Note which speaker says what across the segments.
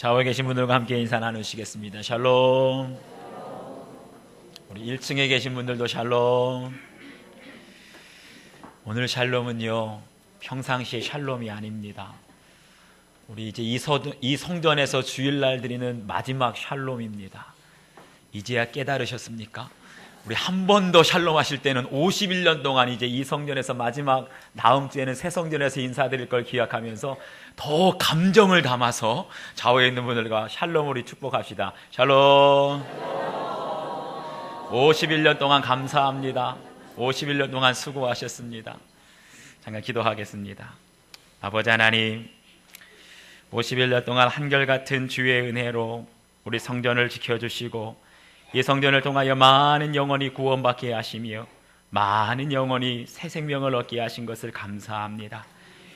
Speaker 1: 좌우에 계신 분들과 함께 인사 나누시겠습니다. 샬롬. 우리 1층에 계신 분들도 샬롬. 오늘 샬롬은요, 평상시의 샬롬이 아닙니다. 우리 이제 이 성전에서 주일날 드리는 마지막 샬롬입니다. 이제야 깨달으셨습니까? 우리 한 번 더 샬롬 하실 때는 51년 동안 이제 이 성전에서 마지막, 다음 주에는 새 성전에서 인사드릴 걸 기약하면서 더 감정을 담아서 좌우에 있는 분들과 샬롬으로 축복합시다. 샬롬. 51년 동안 감사합니다. 51년 동안 수고하셨습니다. 잠깐 기도하겠습니다. 아버지 하나님, 51년 동안 한결같은 주의 은혜로 우리 성전을 지켜주시고 이 성전을 통하여 많은 영혼이 구원받게 하시며 많은 영혼이 새 생명을 얻게 하신 것을 감사합니다.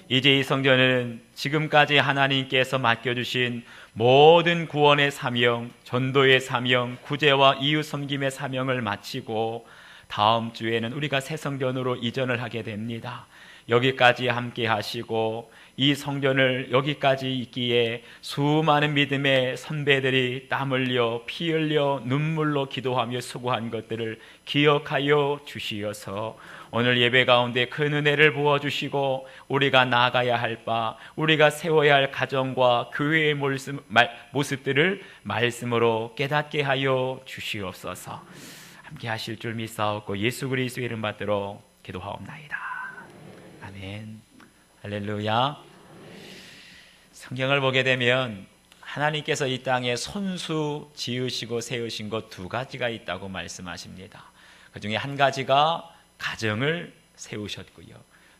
Speaker 1: 이제 이 성전은 지금까지 하나님께서 맡겨주신 모든 구원의 사명, 전도의 사명, 구제와 이웃 섬김의 사명을 마치고 다음 주에는 우리가 새 성전으로 이전을 하게 됩니다. 여기까지 함께 하시고 이 성전을 여기까지 있기에 수많은 믿음의 선배들이 땀 흘려 피 흘려 눈물로 기도하며 수고한 것들을 기억하여 주시어서 오늘 예배 가운데 큰 은혜를 부어주시고 우리가 나아가야 할 바, 우리가 세워야 할 가정과 교회의 모습들을 말씀으로 깨닫게 하여 주시옵소서. 함께 하실 줄 믿사옵고 예수 그리스도의 이름 받들어 기도하옵나이다. 아멘. 할렐루야. 성경을 보게 되면 하나님께서 이 땅에 손수 지으시고 세우신 것 두 가지가 있다고 말씀하십니다. 그 중에 한 가지가 가정을 세우셨고요,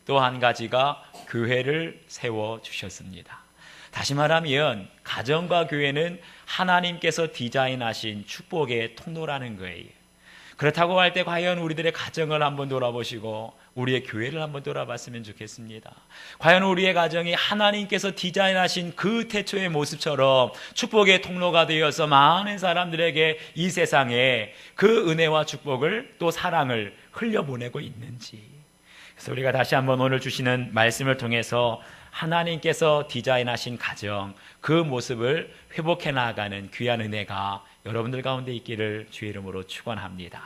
Speaker 1: 또 한 가지가 교회를 세워주셨습니다. 다시 말하면 가정과 교회는 하나님께서 디자인하신 축복의 통로라는 거예요. 그렇다고 할 때 과연 우리들의 가정을 한번 돌아보시고 우리의 교회를 한번 돌아봤으면 좋겠습니다. 과연 우리의 가정이 하나님께서 디자인하신 그 태초의 모습처럼 축복의 통로가 되어서 많은 사람들에게 이 세상에 그 은혜와 축복을 또 사랑을 흘려보내고 있는지, 그래서 우리가 다시 한번 오늘 주시는 말씀을 통해서 하나님께서 디자인하신 가정, 그 모습을 회복해 나가는 귀한 은혜가 여러분들 가운데 있기를 주의 이름으로 축원합니다.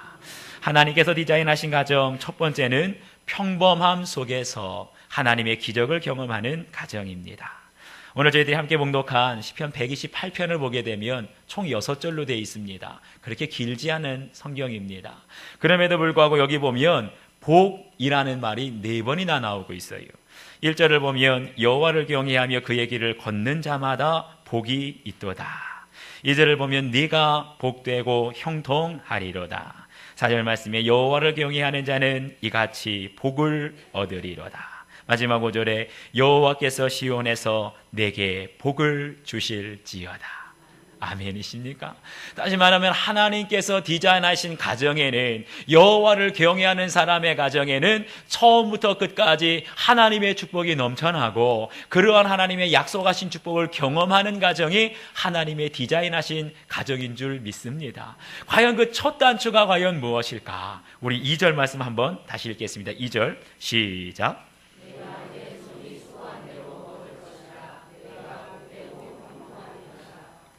Speaker 1: 하나님께서 디자인하신 가정, 첫 번째는 평범함 속에서 하나님의 기적을 경험하는 가정입니다. 오늘 저희들이 함께 봉독한 시편 128편을 보게 되면 총 6절로 되어 있습니다. 그렇게 길지 않은 성경입니다. 그럼에도 불구하고 여기 보면 복이라는 말이 4번이나 나오고 있어요. 1절을 보면 여호와를 경외하며 그의 길을 걷는 자마다 복이 있도다. 2절을 보면 네가 복되고 형통하리로다. 4절 말씀에 여호와를 경외하는 자는 이같이 복을 얻으리로다. 마지막 5절에 여호와께서 시온에서 내게 복을 주실지어다. 아멘이십니까? 다시 말하면 하나님께서 디자인하신 가정에는, 여호와를 경외하는 사람의 가정에는 처음부터 끝까지 하나님의 축복이 넘쳐나고 그러한 하나님의 약속하신 축복을 경험하는 가정이 하나님의 디자인하신 가정인 줄 믿습니다. 과연 그 첫 단추가 과연 무엇일까? 우리 2절 말씀 한번 다시 읽겠습니다. 2절 시작.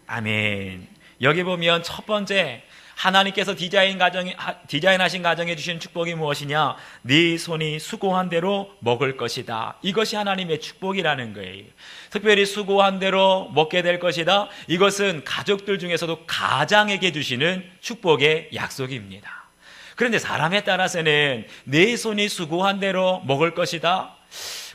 Speaker 1: 아멘. 여기 보면 첫 번째 하나님께서 디자인하신 가정에 주신 축복이 무엇이냐? 네 손이 수고한 대로 먹을 것이다. 이것이 하나님의 축복이라는 거예요. 특별히 수고한 대로 먹게 될 것이다. 이것은 가족들 중에서도 가장에게 주시는 축복의 약속입니다. 그런데 사람에 따라서는 내 손이 수고한 대로 먹을 것이다,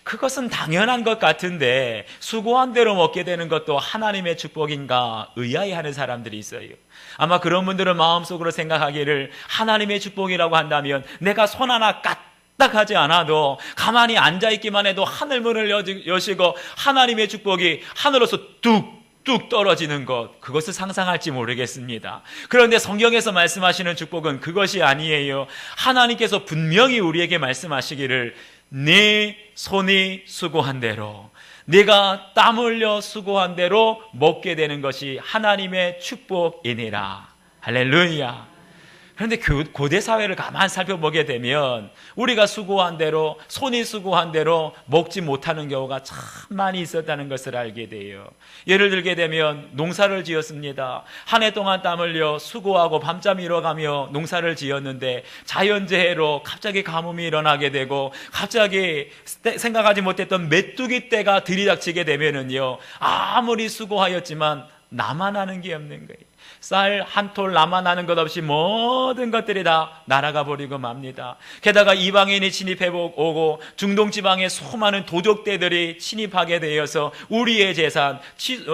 Speaker 1: 그것은 당연한 것 같은데 수고한 대로 먹게 되는 것도 하나님의 축복인가 의아해하는 사람들이 있어요. 아마 그런 분들은 마음속으로 생각하기를 하나님의 축복이라고 한다면 내가 손 하나 까딱하지 않아도 가만히 앉아있기만 해도 하늘문을 여시고 하나님의 축복이 하늘로서 뚝뚝 떨어지는 것, 그것을 상상할지 모르겠습니다. 그런데 성경에서 말씀하시는 축복은 그것이 아니에요. 하나님께서 분명히 우리에게 말씀하시기를 네 손이 수고한 대로, 네가 땀 흘려 수고한 대로 먹게 되는 것이 하나님의 축복이니라. 할렐루야. 그런데 고대 사회를 가만 살펴보게 되면 우리가 수고한 대로, 손이 수고한 대로 먹지 못하는 경우가 참 많이 있었다는 것을 알게 돼요. 예를 들게 되면 농사를 지었습니다. 한 해 동안 땀 흘려 수고하고 밤잠 이뤄가며 농사를 지었는데 자연재해로 갑자기 가뭄이 일어나게 되고 갑자기 생각하지 못했던 메뚜기 떼가 들이닥치게 되면은요, 아무리 수고하였지만 남아나는 게 없는 거예요. 쌀 한 톨 남아나는 것 없이 모든 것들이 다 날아가 버리고 맙니다. 게다가 이방인이 침입해 오고 중동지방의 수많은 도적대들이 침입하게 되어서 우리의 재산,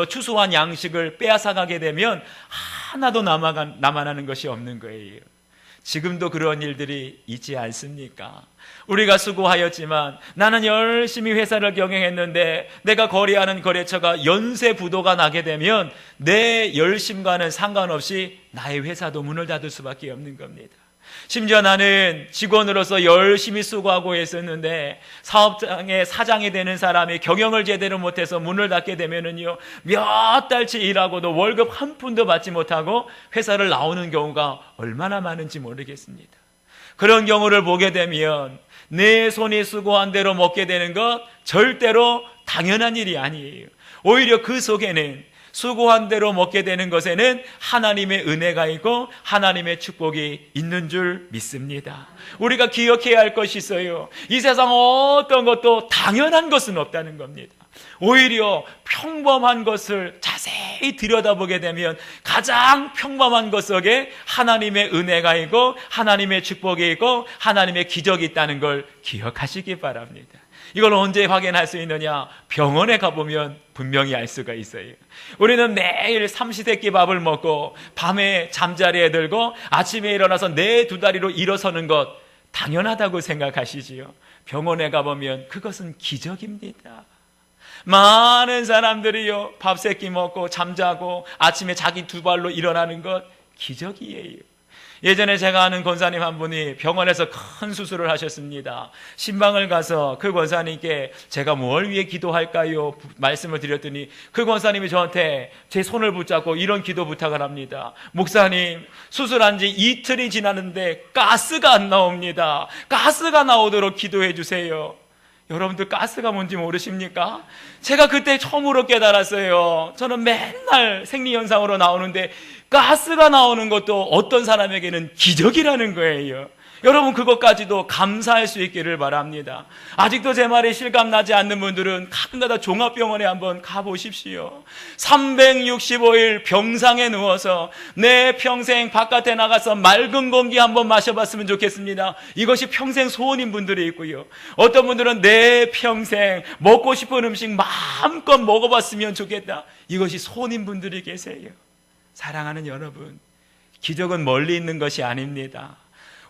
Speaker 1: 추수한 양식을 빼앗아가게 되면 하나도 남아나는 것이 없는 거예요. 지금도 그런 일들이 있지 않습니까? 우리가 수고하였지만 나는 열심히 회사를 경영했는데 내가 거래하는 거래처가 연쇄 부도가 나게 되면 내 열심과는 상관없이 나의 회사도 문을 닫을 수밖에 없는 겁니다. 심지어 나는 직원으로서 열심히 수고하고 있었는데 사업장의 사장이 되는 사람이 경영을 제대로 못해서 문을 닫게 되면은요, 몇 달치 일하고도 월급 한 푼도 받지 못하고 회사를 나오는 경우가 얼마나 많은지 모르겠습니다. 그런 경우를 보게 되면 내 손이 수고한 대로 먹게 되는 것 절대로 당연한 일이 아니에요. 오히려 그 속에는 수고한 대로 먹게 되는 것에는 하나님의 은혜가 있고 하나님의 축복이 있는 줄 믿습니다. 우리가 기억해야 할 것이 있어요. 이 세상 어떤 것도 당연한 것은 없다는 겁니다. 오히려 평범한 것을 자세히 들여다보게 되면 가장 평범한 것 속에 하나님의 은혜가 있고 하나님의 축복이 있고 하나님의 기적이 있다는 걸 기억하시기 바랍니다. 이걸 언제 확인할 수 있느냐? 병원에 가보면 분명히 알 수가 있어요. 우리는 매일 삼시세끼 밥을 먹고 밤에 잠자리에 들고 아침에 일어나서 내 두 다리로 일어서는 것 당연하다고 생각하시지요. 병원에 가보면 그것은 기적입니다. 많은 사람들이요, 밥 세끼 먹고 잠자고 아침에 자기 두 발로 일어나는 것 기적이에요. 예전에 제가 아는 권사님 한 분이 병원에서 큰 수술을 하셨습니다. 신방을 가서 그 권사님께 제가 뭘 위해 기도할까요? 말씀을 드렸더니 그 권사님이 저한테 제 손을 붙잡고 이런 기도 부탁을 합니다. 목사님, 수술한 지 이틀이 지났는데 가스가 안 나옵니다. 가스가 나오도록 기도해 주세요. 여러분들 가스가 뭔지 모르십니까? 제가 그때 처음으로 깨달았어요. 저는 맨날 생리현상으로 나오는데 가스가 나오는 것도 어떤 사람에게는 기적이라는 거예요. 여러분, 그것까지도 감사할 수 있기를 바랍니다. 아직도 제 말이 실감나지 않는 분들은 가끔가다 종합병원에 한번 가보십시오. 365일 병상에 누워서 내 평생 바깥에 나가서 맑은 공기 한번 마셔봤으면 좋겠습니다. 이것이 평생 소원인 분들이 있고요. 어떤 분들은 내 평생 먹고 싶은 음식 마음껏 먹어봤으면 좋겠다. 이것이 소원인 분들이 계세요. 사랑하는 여러분, 기적은 멀리 있는 것이 아닙니다.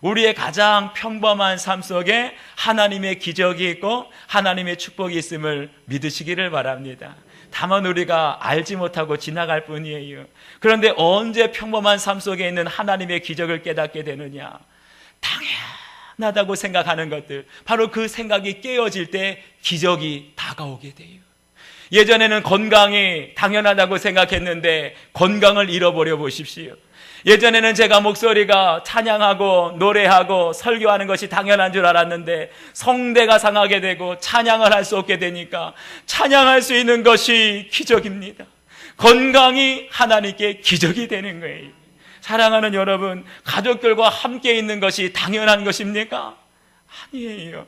Speaker 1: 우리의 가장 평범한 삶 속에 하나님의 기적이 있고 하나님의 축복이 있음을 믿으시기를 바랍니다. 다만 우리가 알지 못하고 지나갈 뿐이에요. 그런데 언제 평범한 삶 속에 있는 하나님의 기적을 깨닫게 되느냐? 당연하다고 생각하는 것들, 바로 그 생각이 깨어질 때 기적이 다가오게 돼요. 예전에는 건강이 당연하다고 생각했는데 건강을 잃어버려 보십시오. 예전에는 제가 목소리가 찬양하고 노래하고 설교하는 것이 당연한 줄 알았는데 성대가 상하게 되고 찬양을 할 수 없게 되니까 찬양할 수 있는 것이 기적입니다. 건강이 하나님께 기적이 되는 거예요. 사랑하는 여러분, 가족들과 함께 있는 것이 당연한 것입니까? 아니에요.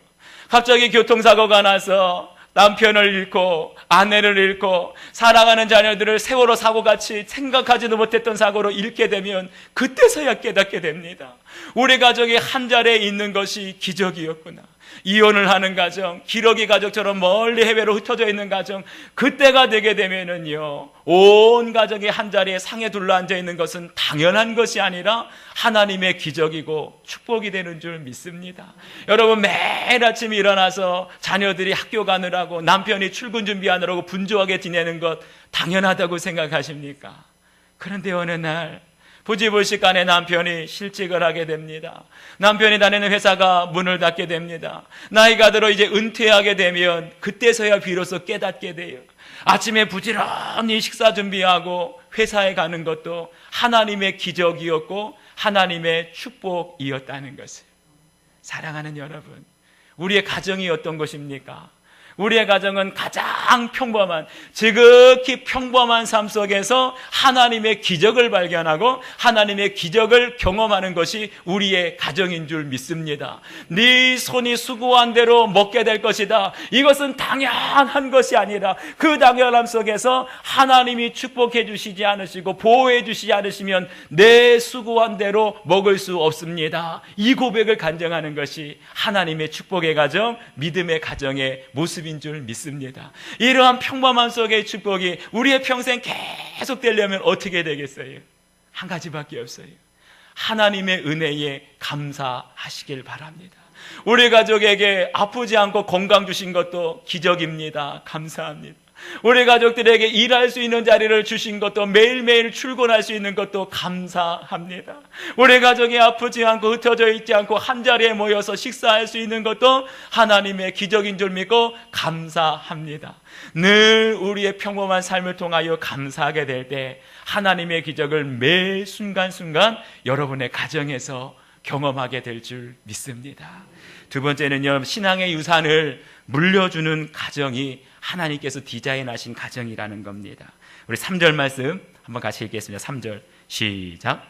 Speaker 1: 갑자기 교통사고가 나서 남편을 잃고 아내를 잃고 사랑하는 자녀들을 세월호 사고같이 생각하지도 못했던 사고로 잃게 되면 그때서야 깨닫게 됩니다. 우리 가족이 한 자리에 있는 것이 기적이었구나. 이혼을 하는 가정, 기러기 가족처럼 멀리 해외로 흩어져 있는 가정, 그때가 되게 되면은요, 온 가족이 한 자리에 상에 둘러앉아 있는 것은 당연한 것이 아니라 하나님의 기적이고 축복이 되는 줄 믿습니다. 여러분, 매일 아침 일어나서 자녀들이 학교 가느라고 남편이 출근 준비하느라고 분주하게 지내는 것 당연하다고 생각하십니까? 그런데 어느 날 부지불식간에 남편이 실직을 하게 됩니다. 남편이 다니는 회사가 문을 닫게 됩니다. 나이가 들어 이제 은퇴하게 되면 그때서야 비로소 깨닫게 돼요. 아침에 부지런히 식사 준비하고 회사에 가는 것도 하나님의 기적이었고 하나님의 축복이었다는 것을. 사랑하는 여러분, 우리의 가정이 어떤 것입니까? 우리의 가정은 가장 평범한, 지극히 평범한 삶 속에서 하나님의 기적을 발견하고 하나님의 기적을 경험하는 것이 우리의 가정인 줄 믿습니다. 네 손이 수고한 대로 먹게 될 것이다. 이것은 당연한 것이 아니라 그 당연함 속에서 하나님이 축복해 주시지 않으시고 보호해 주시지 않으시면 내 수고한 대로 먹을 수 없습니다. 이 고백을 간증하는 것이 하나님의 축복의 가정, 믿음의 가정의 모습 인 줄 믿습니다. 이러한 평범함 속의 축복이 우리의 평생 계속 되려면 어떻게 되겠어요? 한 가지밖에 없어요. 하나님의 은혜에 감사하시길 바랍니다. 우리 가족에게 아프지 않고 건강 주신 것도 기적입니다. 감사합니다. 우리 가족들에게 일할 수 있는 자리를 주신 것도, 매일매일 출근할 수 있는 것도 감사합니다. 우리 가족이 아프지 않고 흩어져 있지 않고 한자리에 모여서 식사할 수 있는 것도 하나님의 기적인 줄 믿고 감사합니다. 늘 우리의 평범한 삶을 통하여 감사하게 될 때 하나님의 기적을 매 순간순간 여러분의 가정에서 경험하게 될 줄 믿습니다. 두 번째는요, 신앙의 유산을 물려주는 가정이 하나님께서 디자인하신 가정이라는 겁니다. 우리 3절 말씀 한번 같이 읽겠습니다. 3절 시작.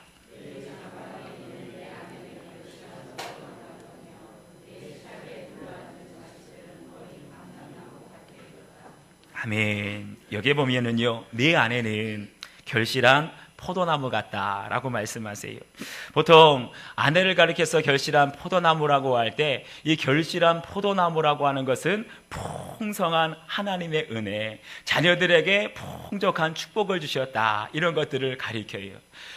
Speaker 1: 아멘. 여기에 보면은요, 내 안에는 결실한 포도나무 같다라고 말씀하세요. 보통 아내를 가리켜서 결실한 포도나무라고 할 때 이 결실한 포도나무라고 하는 것은 풍성한 하나님의 은혜, 자녀들에게 풍족한 축복을 주셨다, 이런 것들을 가리켜요.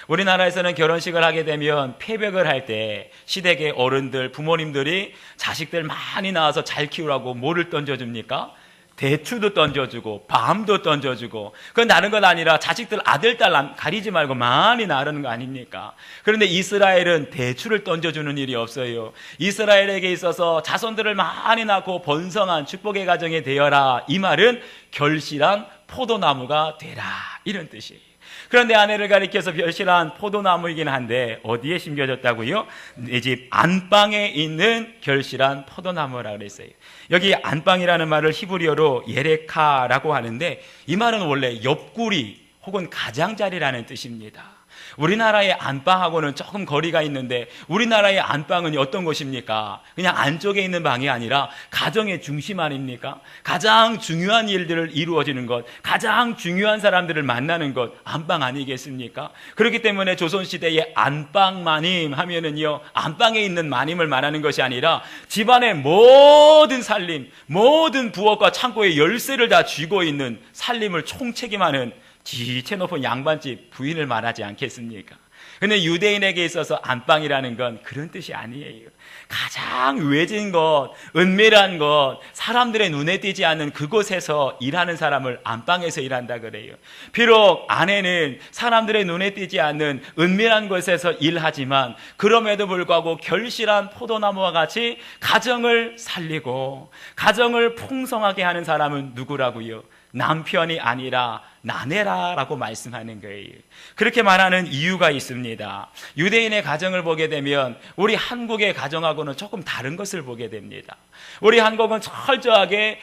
Speaker 1: 우리나라에서는 결혼식을 하게 되면 폐백을 할 때 시댁의 어른들, 부모님들이 자식들 많이 낳아서 잘 키우라고 뭐를 던져줍니까? 대추도 던져주고 밤도 던져주고. 그건 나는 건 아니라 자식들 아들 딸 가리지 말고 많이 나르는 거 아닙니까? 그런데 이스라엘은 대추를 던져주는 일이 없어요. 이스라엘에게 있어서 자손들을 많이 낳고 번성한 축복의 가정이 되어라, 이 말은 결실한 포도나무가 되라, 이런 뜻이에요. 그런데 아내를 가리켜서 결실한 포도나무이긴 한데 어디에 심겨졌다고요? 내 집 안방에 있는 결실한 포도나무라고 그랬어요. 여기 안방이라는 말을 히브리어로 예레카라고 하는데 이 말은 원래 옆구리 혹은 가장자리라는 뜻입니다. 우리나라의 안방하고는 조금 거리가 있는데 우리나라의 안방은 어떤 곳입니까? 그냥 안쪽에 있는 방이 아니라 가정의 중심 아닙니까? 가장 중요한 일들을 이루어지는 것, 가장 중요한 사람들을 만나는 것, 안방 아니겠습니까? 그렇기 때문에 조선시대의 안방 마님 하면은요, 안방에 있는 마님을 말하는 것이 아니라 집안의 모든 살림, 모든 부엌과 창고의 열쇠를 다 쥐고 있는 살림을 총책임하는 지체 높은 양반집 부인을 말하지 않겠습니까? 근데 유대인에게 있어서 안방이라는 건 그런 뜻이 아니에요. 가장 외진 것, 은밀한 것, 사람들의 눈에 띄지 않는 그곳에서 일하는 사람을 안방에서 일한다 그래요. 비록 아내는 사람들의 눈에 띄지 않는 은밀한 곳에서 일하지만 그럼에도 불구하고 결실한 포도나무와 같이 가정을 살리고 가정을 풍성하게 하는 사람은 누구라고요? 남편이 아니라 나네라라고 말씀하는 거예요. 그렇게 말하는 이유가 있습니다. 유대인의 가정을 보게 되면 우리 한국의 가정하고는 조금 다른 것을 보게 됩니다. 우리 한국은 철저하게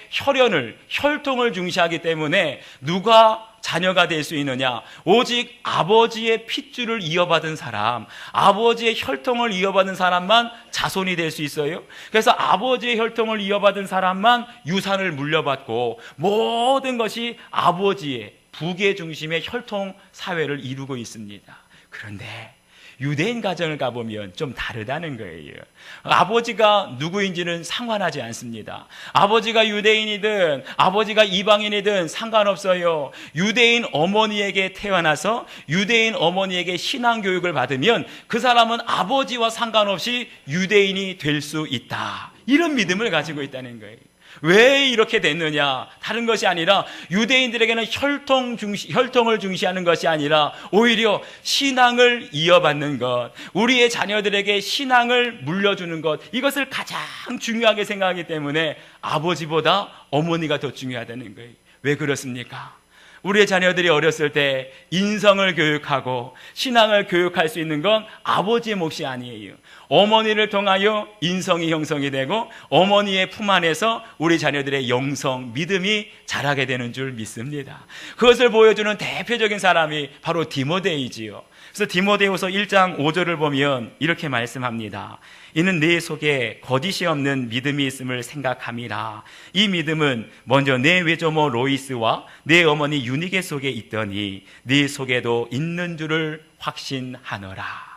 Speaker 1: 혈통을 중시하기 때문에 누가 자녀가 될 수 있느냐? 오직 아버지의 핏줄을 이어받은 사람, 아버지의 혈통을 이어받은 사람만 자손이 될 수 있어요. 그래서 아버지의 혈통을 이어받은 사람만 유산을 물려받고 모든 것이 아버지의 부계 중심의 혈통 사회를 이루고 있습니다. 그런데 유대인 가정을 가보면 좀 다르다는 거예요. 아버지가 누구인지는 상관하지 않습니다. 아버지가 유대인이든 아버지가 이방인이든 상관없어요. 유대인 어머니에게 태어나서 유대인 어머니에게 신앙교육을 받으면 그 사람은 아버지와 상관없이 유대인이 될 수 있다, 이런 믿음을 가지고 있다는 거예요. 왜 이렇게 됐느냐? 다른 것이 아니라 유대인들에게는 혈통을 중시하는 것이 아니라 오히려 신앙을 이어받는 것, 우리의 자녀들에게 신앙을 물려주는 것, 이것을 가장 중요하게 생각하기 때문에 아버지보다 어머니가 더 중요하다는 거예요. 왜 그렇습니까? 우리의 자녀들이 어렸을 때 인성을 교육하고 신앙을 교육할 수 있는 건 아버지의 몫이 아니에요. 어머니를 통하여 인성이 형성이 되고 어머니의 품 안에서 우리 자녀들의 영성, 믿음이 자라게 되는 줄 믿습니다. 그것을 보여주는 대표적인 사람이 바로 디모데이지요. 그래서 디모데후서 1장 5절을 보면 이렇게 말씀합니다. 이는 내 속에 거짓이 없는 믿음이 있음을 생각함이라. 이 믿음은 먼저 내 외조모 로이스와 내 어머니 유니게 속에 있더니 네 속에도 있는 줄을 확신하노라.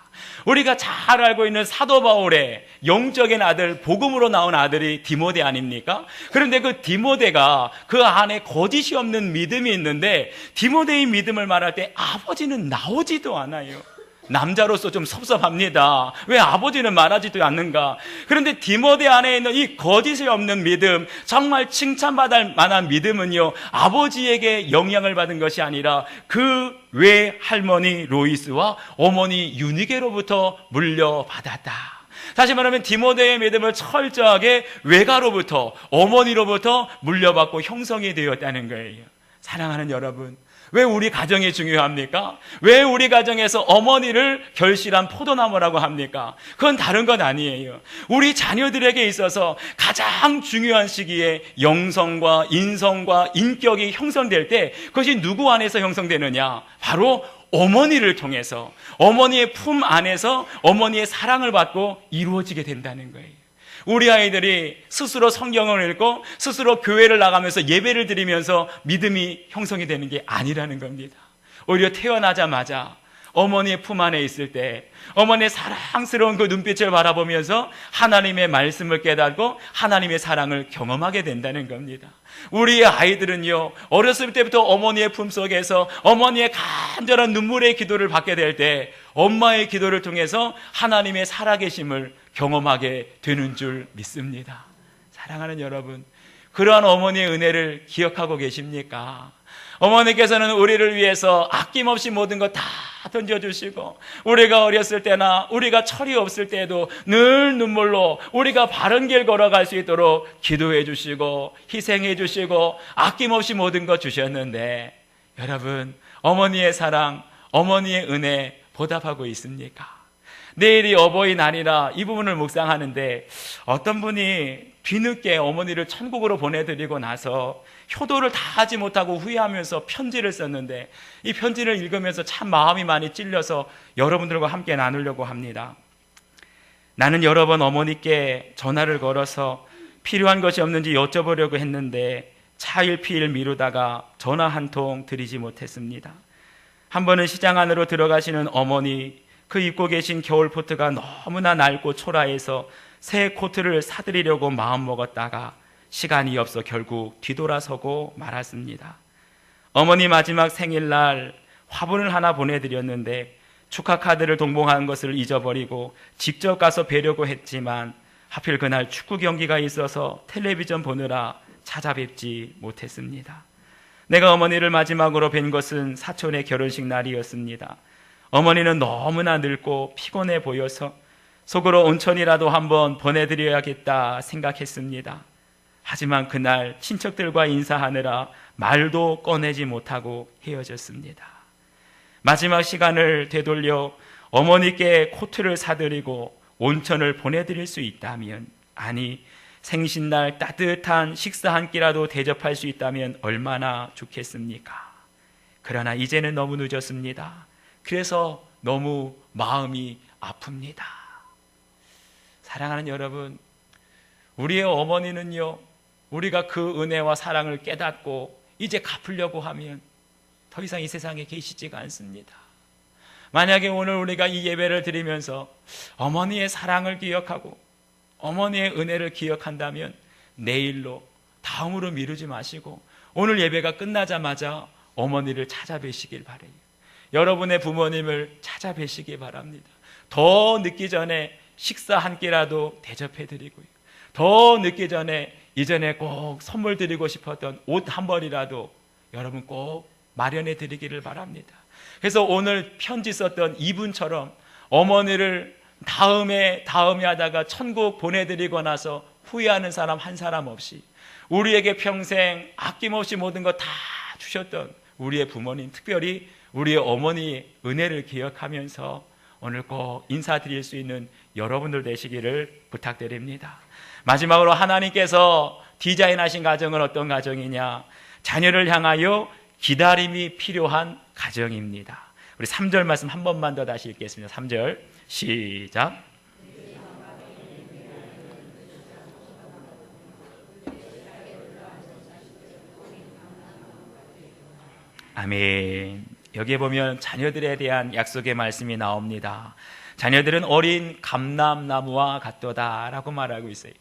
Speaker 1: 우리가 잘 알고 있는 사도 바울의 영적인 아들, 복음으로 나온 아들이 디모데 아닙니까? 그런데 그 디모데가 그 안에 거짓이 없는 믿음이 있는데 디모데의 믿음을 말할 때 아버지는 나오지도 않아요. 남자로서 좀 섭섭합니다. 왜 아버지는 말하지도 않는가? 그런데 디모데 안에 있는 이 거짓이 없는 믿음, 정말 칭찬받을 만한 믿음은요, 아버지에게 영향을 받은 것이 아니라 그 외할머니 로이스와 어머니 유니게로부터 물려받았다. 다시 말하면 디모데의 믿음을 철저하게 외가로부터, 어머니로부터 물려받고 형성이 되었다는 거예요. 사랑하는 여러분, 왜 우리 가정이 중요합니까? 왜 우리 가정에서 어머니를 결실한 포도나무라고 합니까? 그건 다른 건 아니에요. 우리 자녀들에게 있어서 가장 중요한 시기에 영성과 인성과 인격이 형성될 때 그것이 누구 안에서 형성되느냐? 바로 어머니를 통해서, 어머니의 품 안에서 어머니의 사랑을 받고 이루어지게 된다는 거예요. 우리 아이들이 스스로 성경을 읽고 스스로 교회를 나가면서 예배를 드리면서 믿음이 형성이 되는 게 아니라는 겁니다. 오히려 태어나자마자 어머니의 품 안에 있을 때 어머니의 사랑스러운 그 눈빛을 바라보면서 하나님의 말씀을 깨닫고 하나님의 사랑을 경험하게 된다는 겁니다. 우리의 아이들은요, 어렸을 때부터 어머니의 품속에서 어머니의 간절한 눈물의 기도를 받게 될 때 엄마의 기도를 통해서 하나님의 살아계심을 경험하게 되는 줄 믿습니다. 사랑하는 여러분, 그러한 어머니의 은혜를 기억하고 계십니까? 어머니께서는 우리를 위해서 아낌없이 모든 것 다 던져주시고, 우리가 어렸을 때나 우리가 철이 없을 때에도 늘 눈물로 우리가 바른 길 걸어갈 수 있도록 기도해 주시고 희생해 주시고 아낌없이 모든 것 주셨는데, 여러분, 어머니의 사랑, 어머니의 은혜 보답하고 있습니까? 내일이 어버이날이라 이 부분을 묵상하는데 어떤 분이 뒤늦게 어머니를 천국으로 보내드리고 나서 효도를 다 하지 못하고 후회하면서 편지를 썼는데, 이 편지를 읽으면서 참 마음이 많이 찔려서 여러분들과 함께 나누려고 합니다. 나는 여러 번 어머니께 전화를 걸어서 필요한 것이 없는지 여쭤보려고 했는데 차일피일 미루다가 전화 한 통 드리지 못했습니다. 한 번은 시장 안으로 들어가시는 어머니, 그 입고 계신 겨울 코트가 너무나 낡고 초라해서 새 코트를 사드리려고 마음먹었다가 시간이 없어 결국 뒤돌아서고 말았습니다. 어머니 마지막 생일날 화분을 하나 보내드렸는데 축하 카드를 동봉한 것을 잊어버리고 직접 가서 뵈려고 했지만 하필 그날 축구 경기가 있어서 텔레비전 보느라 찾아뵙지 못했습니다. 내가 어머니를 마지막으로 뵌 것은 사촌의 결혼식 날이었습니다. 어머니는 너무나 늙고 피곤해 보여서 속으로 온천이라도 한번 보내드려야겠다 생각했습니다. 하지만 그날 친척들과 인사하느라 말도 꺼내지 못하고 헤어졌습니다. 마지막 시간을 되돌려 어머니께 코트를 사드리고 온천을 보내드릴 수 있다면, 아니 생신날 따뜻한 식사 한 끼라도 대접할 수 있다면 얼마나 좋겠습니까? 그러나 이제는 너무 늦었습니다. 그래서 너무 마음이 아픕니다. 사랑하는 여러분, 우리의 어머니는요, 우리가 그 은혜와 사랑을 깨닫고 이제 갚으려고 하면 더 이상 이 세상에 계시지가 않습니다. 만약에 오늘 우리가 이 예배를 드리면서 어머니의 사랑을 기억하고 어머니의 은혜를 기억한다면 내일로, 다음으로 미루지 마시고 오늘 예배가 끝나자마자 어머니를 찾아뵈시길 바라요. 여러분의 부모님을 찾아뵈시기 바랍니다. 더 늦기 전에 식사 한 끼라도 대접해드리고요, 더 늦기 전에 이전에 꼭 선물 드리고 싶었던 옷 한 벌이라도 여러분 꼭 마련해 드리기를 바랍니다. 그래서 오늘 편지 썼던 이분처럼 어머니를 다음에 하다가 천국 보내드리고 나서 후회하는 사람 한 사람 없이 우리에게 평생 아낌없이 모든 거 다 주셨던 우리의 부모님, 특별히 우리의 어머니의 은혜를 기억하면서 오늘 꼭 인사드릴 수 있는 여러분들 되시기를 부탁드립니다. 마지막으로 하나님께서 디자인하신 가정은 어떤 가정이냐? 자녀를 향하여 기다림이 필요한 가정입니다. 우리 3절 말씀 한 번만 더 다시 읽겠습니다. 3절 시작. 아멘. 여기에 보면 자녀들에 대한 약속의 말씀이 나옵니다. 자녀들은 어린 감람나무와 같도다라고 말하고 있어요.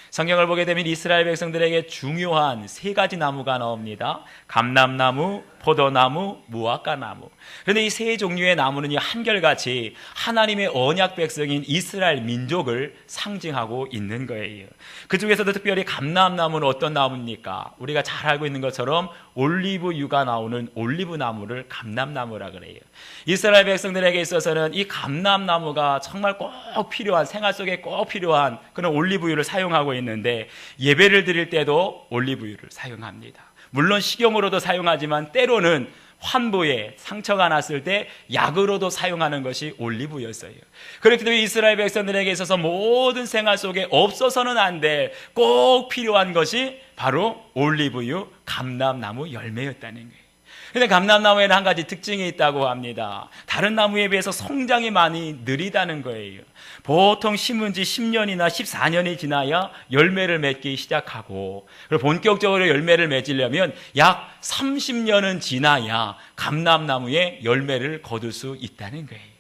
Speaker 1: 성경을 보게 되면 이스라엘 백성들에게 중요한 세 가지 나무가 나옵니다. 감람나무, 포도나무, 무화과나무. 그런데 이 세 종류의 나무는 한결같이 하나님의 언약 백성인 이스라엘 민족을 상징하고 있는 거예요. 그 중에서도 특별히 감람나무는 어떤 나무입니까? 우리가 잘 알고 있는 것처럼 올리브유가 나오는 올리브나무를 감람나무라 그래요. 이스라엘 백성들에게 있어서는 이 감람나무가 정말 꼭 필요한, 생활 속에 꼭 필요한 그런 올리브유를 사용하고 있는데, 예배를 드릴 때도 올리브유를 사용합니다. 물론 식용으로도 사용하지만 때로는 환부에 상처가 났을 때 약으로도 사용하는 것이 올리브유였어요. 그렇기 때문에 이스라엘 백성들에게 있어서 모든 생활 속에 없어서는 안 될 꼭 필요한 것이 바로 올리브유, 감람나무 열매였다는 거예요. 그런데 감람나무에는 한 가지 특징이 있다고 합니다. 다른 나무에 비해서 성장이 많이 느리다는 거예요. 보통 심은 지 10년이나 14년이 지나야 열매를 맺기 시작하고, 그리고 본격적으로 열매를 맺으려면 약 30년은 지나야 감람나무에 열매를 거둘 수 있다는 거예요.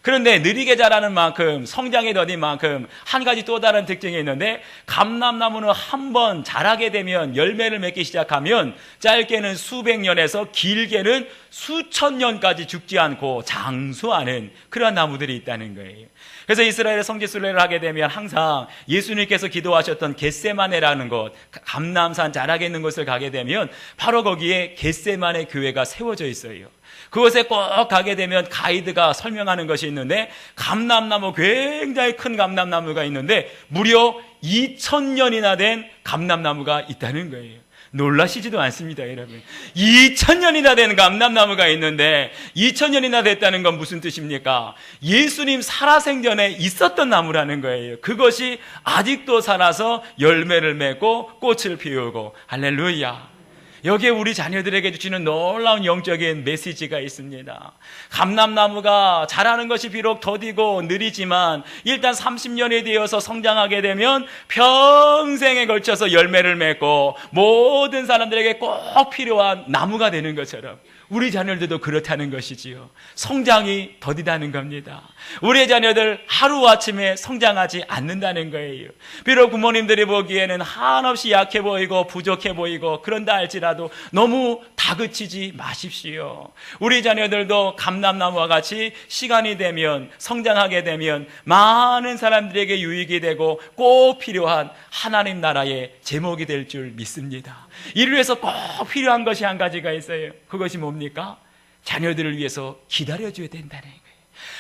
Speaker 1: 그런데 느리게 자라는 만큼, 성장이 더딘 만큼 한 가지 또 다른 특징이 있는데, 감람나무는 한번 자라게 되면, 열매를 맺기 시작하면 짧게는 수백 년에서 길게는 수천 년까지 죽지 않고 장수하는 그런 나무들이 있다는 거예요. 그래서 이스라엘의 성지순례를 하게 되면 항상 예수님께서 기도하셨던 겟세마네라는 곳, 감람산 자락에 있는 곳을 가게 되면 바로 거기에 겟세마네 교회가 세워져 있어요. 그곳에 꼭 가게 되면 가이드가 설명하는 것이 있는데, 감람나무, 굉장히 큰 감람나무가 있는데 무려 2000년이나 된 감람나무가 있다는 거예요. 놀라시지도 않습니다, 여러분. 2000년이나 된 감람나무가 있는데, 2000년이나 됐다는 건 무슨 뜻입니까? 예수님 살아생전에 있었던 나무라는 거예요. 그것이 아직도 살아서 열매를 맺고 꽃을 피우고, 할렐루야. 여기에 우리 자녀들에게 주시는 놀라운 영적인 메시지가 있습니다. 감람나무가 자라는 것이 비록 더디고 느리지만 일단 30년이 되어서 성장하게 되면 평생에 걸쳐서 열매를 맺고 모든 사람들에게 꼭 필요한 나무가 되는 것처럼 우리 자녀들도 그렇다는 것이지요. 성장이 더디다는 겁니다. 우리의 자녀들 하루아침에 성장하지 않는다는 거예요. 비록 부모님들이 보기에는 한없이 약해 보이고 부족해 보이고 그런다 할지라도 너무 다그치지 마십시오. 우리 자녀들도 감람나무와 같이 시간이 되면, 성장하게 되면 많은 사람들에게 유익이 되고 꼭 필요한 하나님 나라의 제목이 될 줄 믿습니다. 이를 위해서 꼭 필요한 것이 한 가지가 있어요. 그것이 뭡니까? 자녀들을 위해서 기다려줘야 된다는 거예요.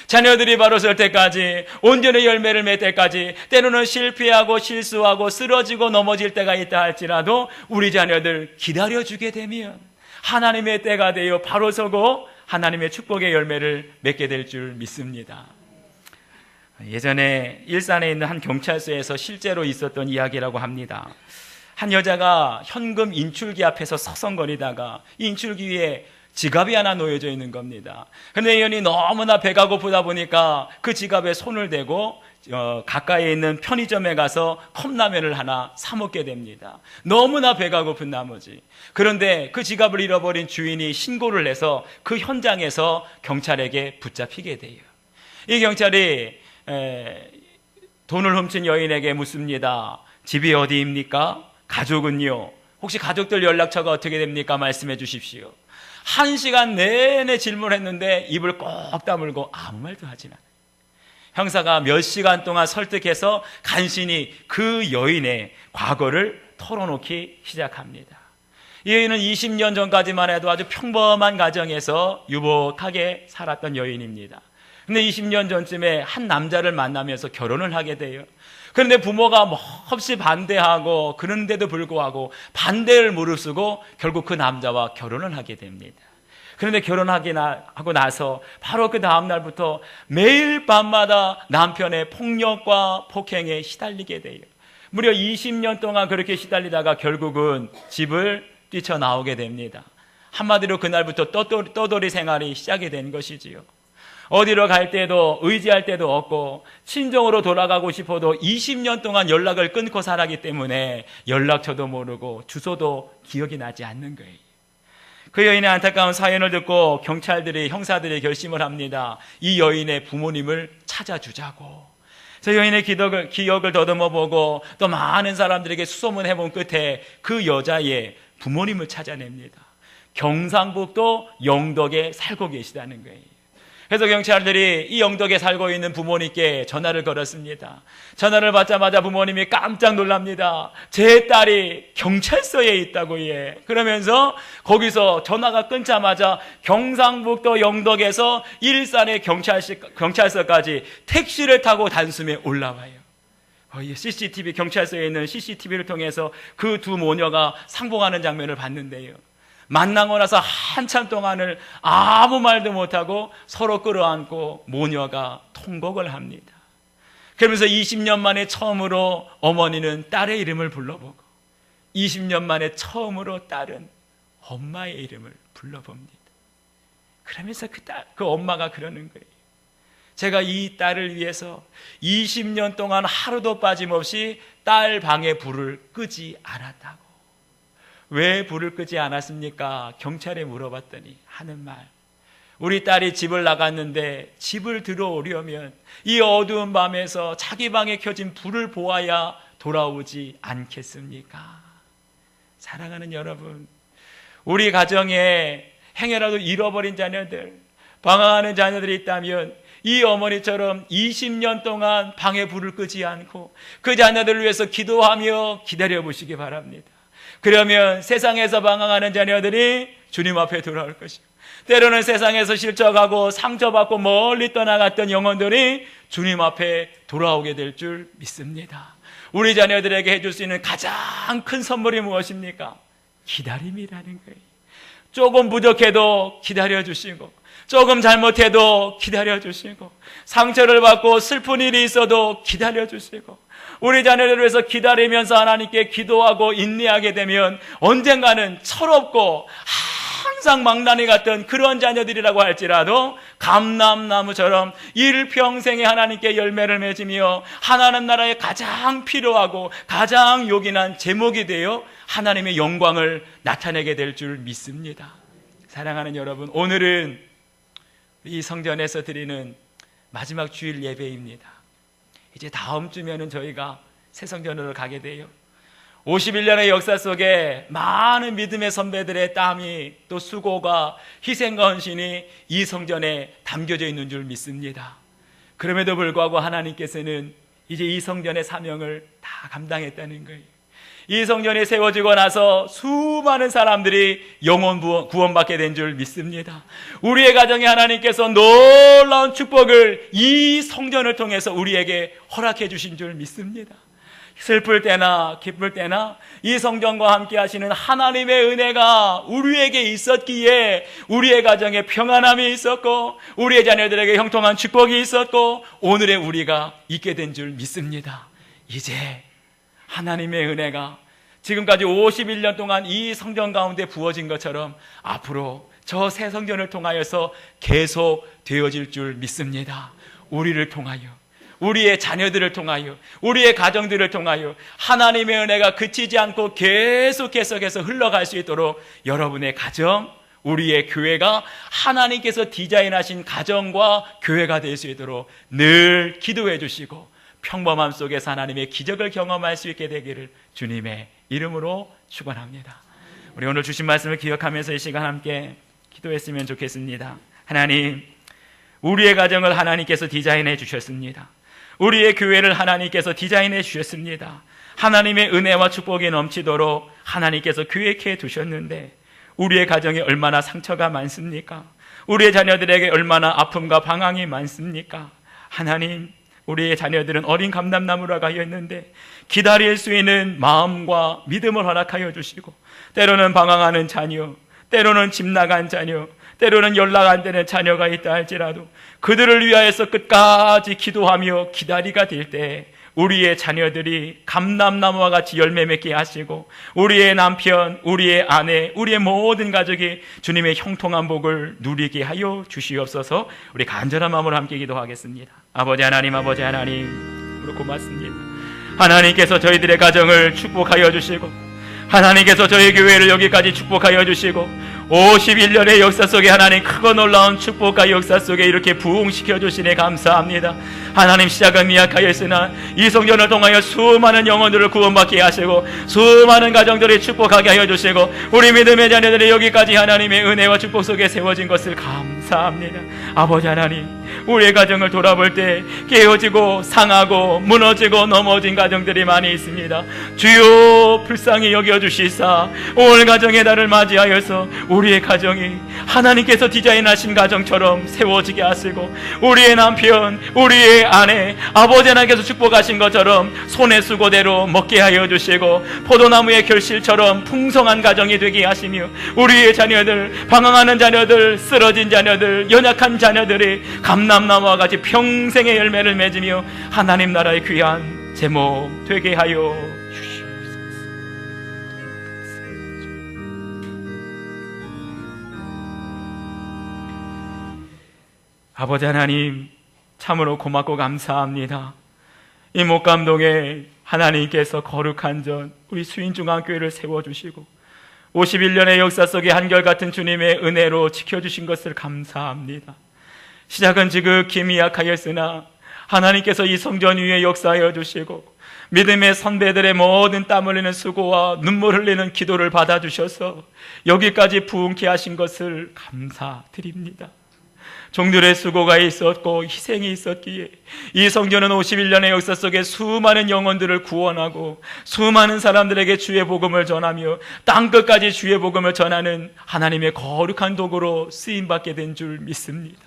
Speaker 1: 자녀들이 바로 설 때까지, 온전히 열매를 맺을 때까지, 때로는 실패하고 실수하고 쓰러지고 넘어질 때가 있다 할지라도 우리 자녀들 기다려주게 되면 하나님의 때가 되어 바로 서고 하나님의 축복의 열매를 맺게 될 줄 믿습니다. 예전에 일산에 있는 한 경찰서에서 실제로 있었던 이야기라고 합니다. 한 여자가 현금 인출기 앞에서 서성거리다가 인출기 위에 지갑이 하나 놓여져 있는 겁니다. 그런데 이 여인이 너무나 배가 고프다 보니까 그 지갑에 손을 대고 가까이에 있는 편의점에 가서 컵라면을 하나 사 먹게 됩니다. 너무나 배가 고픈 나머지. 그런데 그 지갑을 잃어버린 주인이 신고를 해서 그 현장에서 경찰에게 붙잡히게 돼요. 이 경찰이 돈을 훔친 여인에게 묻습니다. 집이 어디입니까? 가족은요? 혹시 가족들 연락처가 어떻게 됩니까? 말씀해 주십시오. 1시간 내내 질문했는데 입을 꼭 다물고 아무 말도 하지 않아요. 형사가 몇 시간 동안 설득해서 간신히 그 여인의 과거를 털어놓기 시작합니다. 이 여인은 20년 전까지만 해도 아주 평범한 가정에서 유복하게 살았던 여인입니다. 근데 20년 전쯤에 한 남자를 만나면서 결혼을 하게 돼요. 그런데 부모가 몹시 반대하고, 그런데도 불구하고 반대를 무릅쓰고 결국 그 남자와 결혼을 하게 됩니다. 그런데 하고 나서 바로 그 다음 날부터 매일 밤마다 남편의 폭력과 폭행에 시달리게 돼요. 무려 20년 동안 그렇게 시달리다가 결국은 집을 뛰쳐나오게 됩니다. 한마디로 그날부터 떠돌이 생활이 시작이 된 것이지요. 어디로 갈 때도 의지할 때도 없고 친정으로 돌아가고 싶어도 20년 동안 연락을 끊고 살았기 때문에 연락처도 모르고 주소도 기억이 나지 않는 거예요. 그 여인의 안타까운 사연을 듣고 형사들이 결심을 합니다. 이 여인의 부모님을 찾아주자고. 그래서 여인의 기억을 더듬어 보고 또 많은 사람들에게 수소문해 본 끝에 그 여자의 부모님을 찾아냅니다. 경상북도 영덕에 살고 계시다는 거예요. 그래서 경찰들이 이 영덕에 살고 있는 부모님께 전화를 걸었습니다. 전화를 받자마자 부모님이 깜짝 놀랍니다. 제 딸이 경찰서에 있다고 예. 그러면서 거기서 전화가 끊자마자 경상북도 영덕에서 일산의 경찰서까지 택시를 타고 단숨에 올라와요. CCTV, 경찰서에 있는 CCTV를 통해서 그 두 모녀가 상봉하는 장면을 봤는데요. 만나고 나서 한참 동안을 아무 말도 못하고 서로 끌어안고 모녀가 통곡을 합니다. 그러면서 20년 만에 처음으로 어머니는 딸의 이름을 불러보고 20년 만에 처음으로 딸은 엄마의 이름을 불러봅니다. 그러면서 그 엄마가 그러는 거예요. 제가 이 딸을 위해서 20년 동안 하루도 빠짐없이 딸 방에 불을 끄지 않았다고. 왜 불을 끄지 않았습니까? 경찰에 물어봤더니 하는 말, 우리 딸이 집을 나갔는데 집을 들어오려면 이 어두운 밤에서 자기 방에 켜진 불을 보아야 돌아오지 않겠습니까? 사랑하는 여러분, 우리 가정에 행여라도 잃어버린 자녀들, 방황하는 자녀들이 있다면 이 어머니처럼 20년 동안 방에 불을 끄지 않고 그 자녀들을 위해서 기도하며 기다려 보시기 바랍니다. 그러면 세상에서 방황하는 자녀들이 주님 앞에 돌아올 것이고, 때로는 세상에서 실족하고 상처받고 멀리 떠나갔던 영혼들이 주님 앞에 돌아오게 될 줄 믿습니다. 우리 자녀들에게 해줄 수 있는 가장 큰 선물이 무엇입니까? 기다림이라는 거예요. 조금 부족해도 기다려주시고, 조금 잘못해도 기다려주시고, 상처를 받고 슬픈 일이 있어도 기다려주시고, 우리 자녀들을 위해서 기다리면서 하나님께 기도하고 인내하게 되면 언젠가는 철없고 항상 망나니 같던 그런 자녀들이라고 할지라도 감람나무처럼 일평생에 하나님께 열매를 맺으며 하나님 나라에 가장 필요하고 가장 요긴한 제목이 되어 하나님의 영광을 나타내게 될 줄 믿습니다. 사랑하는 여러분, 오늘은 이 성전에서 드리는 마지막 주일 예배입니다. 이제 다음 주면은 저희가 새 성전으로 가게 돼요. 51년의 역사 속에 많은 믿음의 선배들의 땀이 또 수고가 희생과 헌신이 이 성전에 담겨져 있는 줄 믿습니다. 그럼에도 불구하고 하나님께서는 이제 이 성전의 사명을 다 감당했다는 거예요. 이 성전이 세워지고 나서 수많은 사람들이 영혼 구원받게 된 줄 믿습니다. 우리의 가정에 하나님께서 놀라운 축복을 이 성전을 통해서 우리에게 허락해 주신 줄 믿습니다. 슬플 때나 기쁠 때나 이 성전과 함께 하시는 하나님의 은혜가 우리에게 있었기에 우리의 가정에 평안함이 있었고 우리의 자녀들에게 형통한 축복이 있었고 오늘의 우리가 있게 된 줄 믿습니다. 이제 하나님의 은혜가 지금까지 51년 동안 이 성전 가운데 부어진 것처럼 앞으로 저 새 성전을 통하여서 계속 되어질 줄 믿습니다. 우리를 통하여, 우리의 자녀들을 통하여, 우리의 가정들을 통하여 하나님의 은혜가 그치지 않고 계속해서 흘러갈 수 있도록 여러분의 가정, 우리의 교회가 하나님께서 디자인하신 가정과 교회가 될 수 있도록 늘 기도해 주시고 평범함 속에서 하나님의 기적을 경험할 수 있게 되기를 주님의 이름으로 축원합니다. 우리 오늘 주신 말씀을 기억하면서 이 시간 함께 기도했으면 좋겠습니다. 하나님, 우리의 가정을 하나님께서 디자인해 주셨습니다. 우리의 교회를 하나님께서 디자인해 주셨습니다. 하나님의 은혜와 축복이 넘치도록 하나님께서 계획해 두셨는데 우리의 가정에 얼마나 상처가 많습니까? 우리의 자녀들에게 얼마나 아픔과 방황이 많습니까? 하나님, 우리의 자녀들은 어린 감람나무라 가였는데 기다릴 수 있는 마음과 믿음을 허락하여 주시고 때로는 방황하는 자녀, 때로는 집 나간 자녀, 때로는 연락 안 되는 자녀가 있다 할지라도 그들을 위하여서 끝까지 기도하며 기다리가 될 때 우리의 자녀들이 감람나무와 같이 열매 맺게 하시고 우리의 남편, 우리의 아내, 우리의 모든 가족이 주님의 형통한 복을 누리게 하여 주시옵소서. 우리 간절한 마음으로 함께 기도하겠습니다. 아버지 하나님, 아버지 하나님, 우리 고맙습니다. 하나님께서 저희들의 가정을 축복하여 주시고 하나님께서 저희 교회를 여기까지 축복하여 주시고 51년의 역사 속에 하나님 크고 놀라운 축복과 역사 속에 이렇게 부흥시켜 주시니 감사합니다. 하나님 시작은 미약하였으나 이 성전을 통하여 수많은 영혼들을 구원받게 하시고 수많은 가정들이 축복하게 하여 주시고 우리 믿음의 자녀들이 여기까지 하나님의 은혜와 축복 속에 세워진 것을 감사합니다. 아버지 하나님, 우리의 가정을 돌아볼 때 깨어지고 상하고 무너지고 넘어진 가정들이 많이 있습니다. 주여 불쌍히 여겨주시사 오늘 가정의 달을 맞이하여서 우리의 가정이 하나님께서 디자인하신 가정처럼 세워지게 하시고 우리의 남편, 우리의 아내, 아버지 하나님께서 축복하신 것처럼 손의 수고대로 먹게 하여 주시고 포도나무의 결실처럼 풍성한 가정이 되게 하시며 우리의 자녀들, 방황하는 자녀들, 쓰러진 자녀들, 연약한 자녀들이 감람나무와 같이 평생의 열매를 맺으며 하나님 나라의 귀한 제목 되게 하여 주시옵소서. 아버지 하나님, 참으로 고맙고 감사합니다. 이 목감동에 하나님께서 거룩한 전 우리 수인중앙교회를 세워주시고 51년의 역사 속에 한결같은 주님의 은혜로 지켜주신 것을 감사합니다. 시작은 지극히 미약하였으나 하나님께서 이 성전 위에 역사하여 주시고 믿음의 선배들의 모든 땀 흘리는 수고와 눈물 흘리는 기도를 받아주셔서 여기까지 부흥케 하신 것을 감사드립니다. 종들의 수고가 있었고 희생이 있었기에 이 성전은 51년의 역사 속에 수많은 영혼들을 구원하고 수많은 사람들에게 주의 복음을 전하며 땅끝까지 주의 복음을 전하는 하나님의 거룩한 도구로 쓰임받게 된 줄 믿습니다.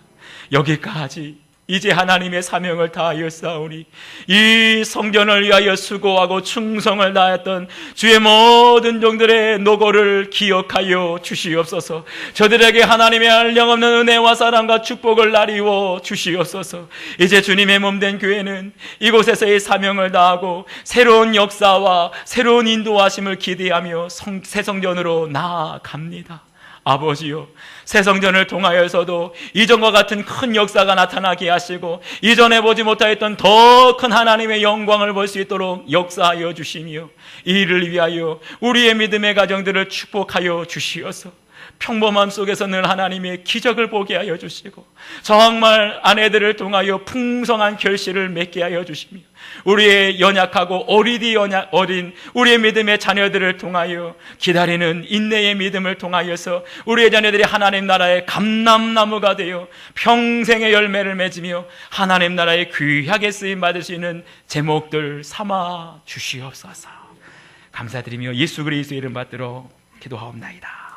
Speaker 1: 여기까지 이제 하나님의 사명을 다하였사오니 이 성전을 위하여 수고하고 충성을 다했던 주의 모든 종들의 노고를 기억하여 주시옵소서. 저들에게 하나님의 한량없는 은혜와 사랑과 축복을 나리워 주시옵소서. 이제 주님의 몸된 교회는 이곳에서의 사명을 다하고 새로운 역사와 새로운 인도하심을 기대하며 새 성전으로 나아갑니다. 아버지요, 새 성전을 통하여서도 이전과 같은 큰 역사가 나타나게 하시고 이전에 보지 못하였던 더 큰 하나님의 영광을 볼 수 있도록 역사하여 주시며 이 일을 위하여 우리의 믿음의 가정들을 축복하여 주시어서 평범함 속에서 늘 하나님의 기적을 보게 하여 주시고 정말 아내들을 통하여 풍성한 결실을 맺게 하여 주시며 우리의 연약하고 어린 우리의 믿음의 자녀들을 통하여 기다리는 인내의 믿음을 통하여서 우리의 자녀들이 하나님 나라의 감람나무가 되어 평생의 열매를 맺으며 하나님 나라의 귀하게 쓰임 받을 수 있는 제목들 삼아 주시옵소서. 감사드리며 예수 그리스도의 이름 받들어 기도하옵나이다.